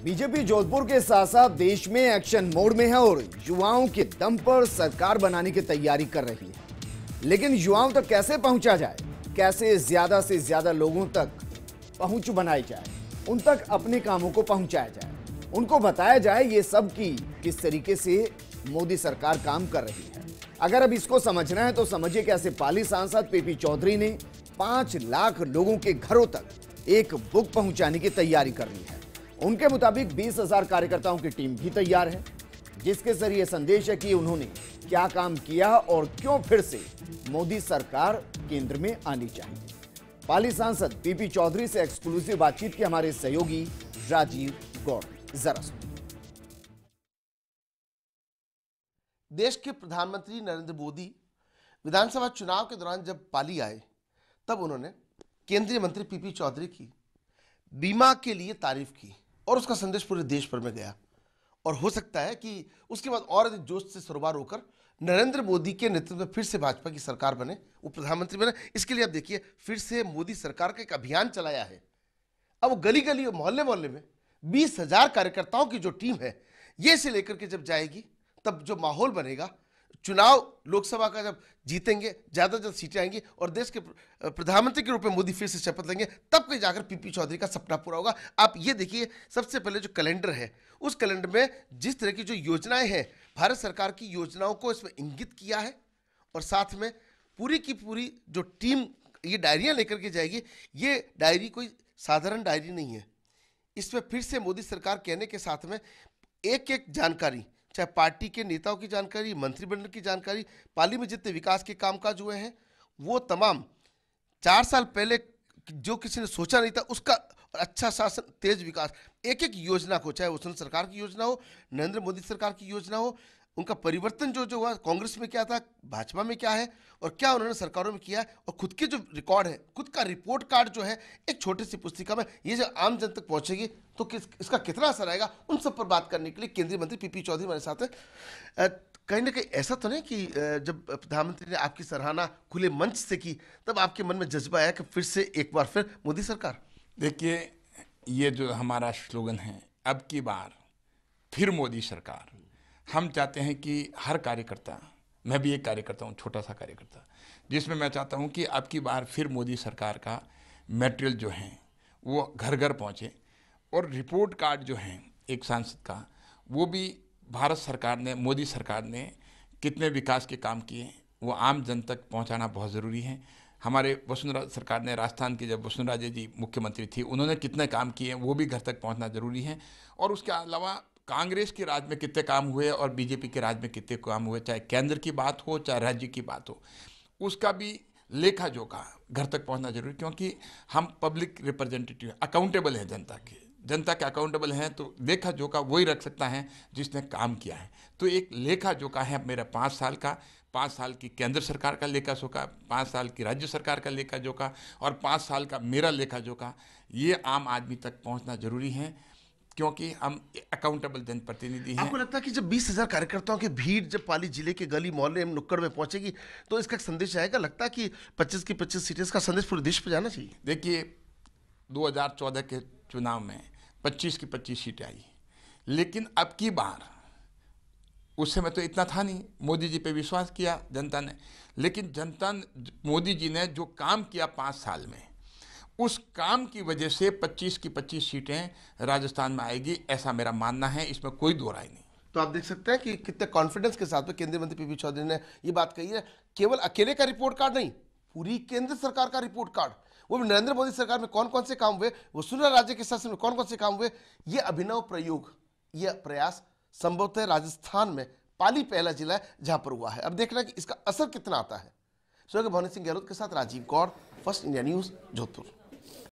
BJP Jodhpur के साथ साथ देश में एक्शन मोड में है और युवाओं के दम पर सरकार बनाने की तैयारी कर रही है। लेकिन युवाओं तक कैसे पहुंचा जाए, कैसे ज्यादा से ज्यादा लोगों तक पहुंच बनाई जाए, उन तक अपने कामों को पहुंचाया जाए, उनको बताया जाए ये सब कि किस तरीके से मोदी सरकार काम कर रही है। अगर अब इसको समझना है तो समझिए कैसे पाली सांसद पीपी चौधरी ने 5 लाख लोगों के घरों तक एक बुक पहुंचाने की तैयारी कर ली है। उनके मुताबिक 20,000 कार्यकर्ताओं की टीम भी तैयार है, जिसके जरिए संदेश है कि उन्होंने क्या काम किया और क्यों फिर से मोदी सरकार केंद्र में आनी चाहिए। पाली सांसद पीपी चौधरी से एक्सक्लूसिव बातचीत की हमारे सहयोगी राजीव गौड़। जरा सुनिए। देश के प्रधानमंत्री नरेंद्र मोदी विधानसभा चुनाव के दौरान जब पाली आए तब उन्होंने केंद्रीय मंत्री पीपी चौधरी की बीमा के लिए तारीफ की और उसका संदेश पूरे देश भर में गया। और हो सकता है कि उसके बाद और अधिक जोश से सरोबार होकर नरेंद्र मोदी के नेतृत्व में फिर से भाजपा की सरकार बने, वो प्रधानमंत्री बने। इसके लिए आप देखिए फिर से मोदी सरकार का एक अभियान चलाया है। अब वो गली गली और मोहल्ले मोहल्ले में 20,000 कार्यकर्ताओं की जो टीम है ये से लेकर के जब जाएगी तब जो माहौल बनेगा, चुनाव लोकसभा का जब जीतेंगे, ज्यादा ज्यादा सीटें आएंगी और देश के प्रधानमंत्री के रूप में मोदी फिर से शपथ लेंगे, तब कहीं जाकर पीपी चौधरी का सपना पूरा होगा। आप ये देखिए, सबसे पहले जो कैलेंडर है उस कैलेंडर में जिस तरह की जो योजनाएं हैं, भारत सरकार की योजनाओं को इसमें इंगित किया है और साथ में पूरी की पूरी जो टीम ये डायरियां लेकर के जाएगी, ये डायरी कोई साधारण डायरी नहीं है। इसमें फिर से मोदी सरकार कहने के साथ में एक एक जानकारी, चाहे पार्टी के नेताओं की जानकारी, मंत्रिमंडल की जानकारी, पाली में जितने विकास के कामकाज हुए हैं वो तमाम 4 साल पहले जो किसी ने सोचा नहीं था उसका अच्छा शासन, तेज विकास, एक एक योजना को, चाहे वो सरकार की योजना हो, नरेंद्र मोदी सरकार की योजना हो, उनका परिवर्तन जो हुआ, कांग्रेस में क्या था, भाजपा में क्या है और क्या उन्होंने सरकारों में किया है, और खुद के जो रिकॉर्ड है, खुद का रिपोर्ट कार्ड जो है एक छोटी सी पुस्तिका में, ये जो आम जन तक पहुंचेगी तो इसका कितना असर आएगा, उन सब पर बात करने के लिए केंद्रीय मंत्री पीपी चौधरी हमारे साथ है। कहीं ना कहीं ऐसा तो नहीं कि जब प्रधानमंत्री ने आपकी सराहना खुले मंच से की तब आपके मन में जज्बा आया कि फिर से एक बार फिर मोदी सरकार? देखिए, ये जो हमारा स्लोगन है, अब की बार फिर मोदी सरकार, हम चाहते हैं कि हर कार्यकर्ता, मैं भी एक कार्यकर्ता हूँ, छोटा सा कार्यकर्ता, जिसमें मैं चाहता हूँ कि अब की बार फिर मोदी सरकार का मटेरियल जो है वो घर घर पहुँचे और रिपोर्ट कार्ड जो है एक सांसद का, वो भी भारत सरकार ने, मोदी सरकार ने कितने विकास के काम किए वो आम जन तक पहुँचाना बहुत ज़रूरी है। हमारे वसुंधरा सरकार ने, राजस्थान की जब वसुंधरा जी मुख्यमंत्री थी, उन्होंने कितने काम किए वो भी घर तक पहुँचना ज़रूरी है। और उसके अलावा कांग्रेस के राज में कितने काम हुए और बीजेपी के राज में कितने काम हुए, चाहे केंद्र की बात हो चाहे राज्य की बात हो, उसका भी लेखा जोखा घर तक पहुंचना जरूरी, क्योंकि हम पब्लिक रिप्रेजेंटेटिव, अकाउंटेबल है जनता के अकाउंटेबल हैं, तो लेखा जोखा वही रख सकता है जिसने काम किया है। तो एक लेखा जोखा है मेरा 5 साल का, 5 साल की केंद्र सरकार का लेखा जोखा, 5 साल की राज्य सरकार का लेखा जोखा और 5 साल का मेरा लेखा जोखा, ये आम आदमी तक पहुँचना जरूरी है क्योंकि हम अकाउंटेबल जनप्रतिनिधि हैं। आपको लगता है कि जब 20,000 कार्यकर्ताओं की भीड़ जब पाली जिले के गली मोहल्ले में नुक्कड़ में पहुंचेगी तो इसका संदेश आएगा? लगता है कि 25 की 25 सीटें का संदेश पूरे देश पर जाना चाहिए। देखिए, 2014 के चुनाव में 25 की 25 सीटें आई, लेकिन अब की बार, उस समय तो इतना था नहीं, मोदी जी पे विश्वास किया जनता ने, लेकिन जनता, मोदी जी ने जो काम किया 5 साल में, उस काम की वजह से 25 की 25 सीटें राजस्थान में आएगी, ऐसा मेरा मानना है, इसमें कोई दो राय नहीं। तो आप देख सकते हैं कि कितने कॉन्फिडेंस के साथ में केंद्रीय मंत्री पीपी चौधरी ने ये बात कही है। केवल अकेले का रिपोर्ट कार्ड नहीं, पूरी केंद्र सरकार का रिपोर्ट कार्ड, वो भी नरेंद्र मोदी सरकार में कौन कौन से काम हुए, वसुंधरा राज्य के शासन में कौन कौन से काम हुए, ये अभिनव प्रयोग, ये प्रयास संभवतः राजस्थान में पाली पहला जिला है जहां पर हुआ है। अब देखना कि इसका असर कितना आता है। भवानी सिंह गहलोत के साथ Rajiv Gaur, First India News, Jodhpur.